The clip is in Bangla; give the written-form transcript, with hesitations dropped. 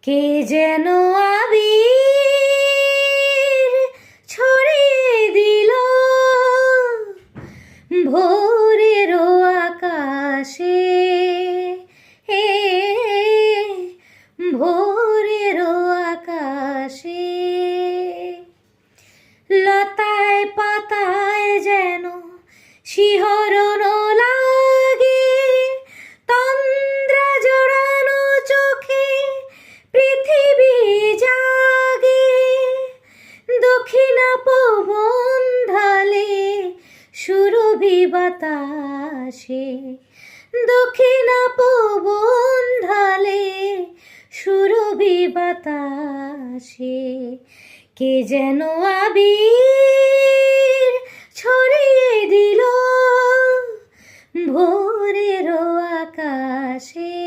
কে যেন আবির ছড়িয়ে দিল ভোরের আকাশে, ভোরের আকাশে। লতায় পাতায় যেন শিহরণ লাগে, তন্দ্রা জড়ানো চোখে পৃথিবী জাগে। দক্ষিণা পবন ঢালে সুরভি বাতাসে, দক্ষিণা পবন ঢালে সুরভি বাতাসে। কে যেন আবির ছড়িয়ে দিল ভোরের আকাশে।